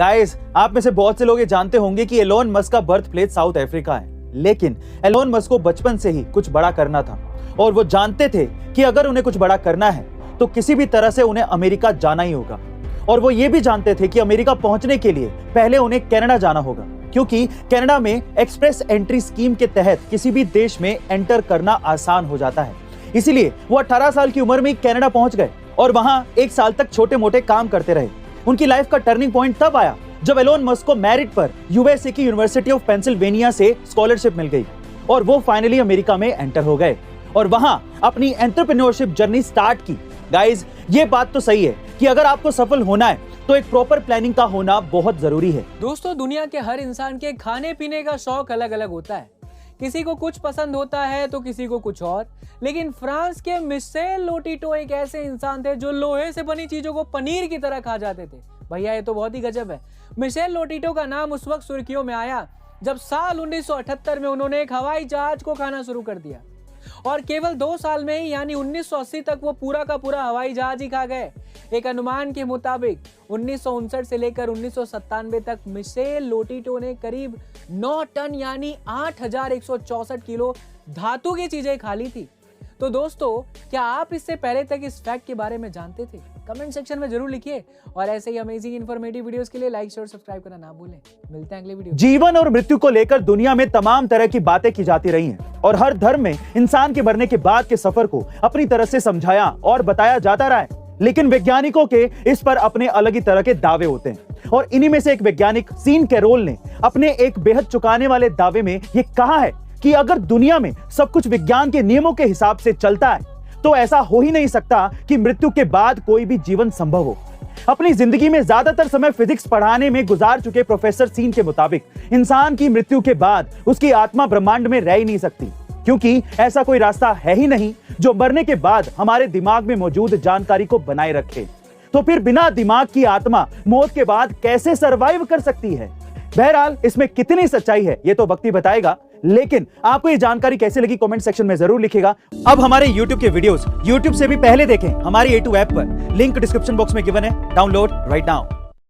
Guys, आप में से बहुत से लोग ये जानते होंगे कि एलोन मस्क का बर्थ प्लेस साउथ अफ्रीका है, लेकिन एलोन मस्क को बचपन से ही कुछ बड़ा करना था और वो जानते थे कि अगर उन्हें कुछ बड़ा करना है तो किसी भी तरह से उन्हें अमेरिका जाना ही होगा। और वो ये भी जानते थे कि अमेरिका पहुंचने के लिए पहले उन्हें कनाडा जाना होगा, क्योंकि कनाडा में एक्सप्रेस एंट्री स्कीम के तहत किसी भी देश में एंटर करना आसान हो जाता है। इसीलिए वो 18 साल की उम्र में कनाडा पहुंच गए और वहां 1 साल तक छोटे मोटे काम करते रहे। उनकी लाइफ का टर्निंग पॉइंट तब आया जब एलोन मस्क को मेरिट पर यूएसए की यूनिवर्सिटी ऑफ पेंसिल्वेनिया से स्कॉलरशिप मिल गई और वो फाइनली अमेरिका में एंटर हो गए और वहां अपनी एंटरप्रेन्योरशिप जर्नी स्टार्ट की। गाइस, ये बात तो सही है कि अगर आपको सफल होना है तो एक प्रॉपर प्लानिंग का होना बहुत जरूरी है। दोस्तों, दुनिया के हर इंसान के खाने पीने का शौक अलग अलग होता है। किसी को कुछ पसंद होता है तो किसी को कुछ और। लेकिन फ्रांस के मिशेल लोटिटो एक ऐसे इंसान थे जो लोहे से बनी चीजों को पनीर की तरह खा जाते थे। भैया, ये तो बहुत ही गजब है। मिशेल लोटिटो का नाम उस वक्त सुर्खियों में आया जब साल 1978 में उन्होंने एक हवाई जहाज को खाना शुरू कर दिया और केवल 2 साल में ही यानी 1980 तक वो पूरा का पूरा हवाई जहाज ही खा गए। एक अनुमान के मुताबिक 1959 से लेकर 1997 तक मिशेल लोटिटो ने करीब 9 टन यानी 8164 किलो धातु की चीजें खा ली थी। तो दोस्तों, क्या आप इससे पहले तक इस फैक्ट के बारे में जानते थे? कमेंट सेक्शन में जरूर लिखिए और ऐसे ही अमेजिंग इन्फॉर्मेटिव वीडियोस के लिए लाइक शेयर सब्सक्राइब करना ना भूलें। मिलते हैं अगले वीडियो। जीवन और मृत्यु को लेकर दुनिया में तमाम तरह की बातें की जाती रही हैं और हर धर्म में इंसान के मरने के बाद के सफर को अपनी तरह से समझाया और बताया जाता रहा है। लेकिन वैज्ञानिकों के इस पर अपने अलग ही तरह के दावे होते हैं और इन्हीं में से एक वैज्ञानिक सीन कैरोल ने अपने एक बेहद चौंकाने वाले दावे में ये कहा है कि अगर दुनिया में सब कुछ विज्ञान के नियमों के हिसाब से चलता है तो ऐसा हो ही नहीं सकता कि मृत्यु के बाद कोई भी जीवन संभव हो। अपनी जिंदगी में ज्यादातर समय फिजिक्स पढ़ाने में गुजार चुके प्रोफेसर सीन के मुताबिक इंसान की मृत्यु के बाद उसकी आत्मा ब्रह्मांड में रह ही नहीं सकती, क्योंकि ऐसा कोई रास्ता है ही नहीं जो मरने के बाद हमारे दिमाग में मौजूद जानकारी को बनाए रखे। तो फिर बिना दिमाग की आत्मा मौत के बाद कैसे सरवाइव कर सकती है? बहरहाल, इसमें कितनी सच्चाई है ये तो वक्त ही बताएगा, लेकिन आपको ये जानकारी कैसे लगी कमेंट सेक्शन में जरूर लिखिएगा। अब हमारे YouTube के वीडियोस YouTube से भी पहले देखें हमारी A2 ऐप पर, लिंक डिस्क्रिप्शन बॉक्स में गिवन है। Download right now.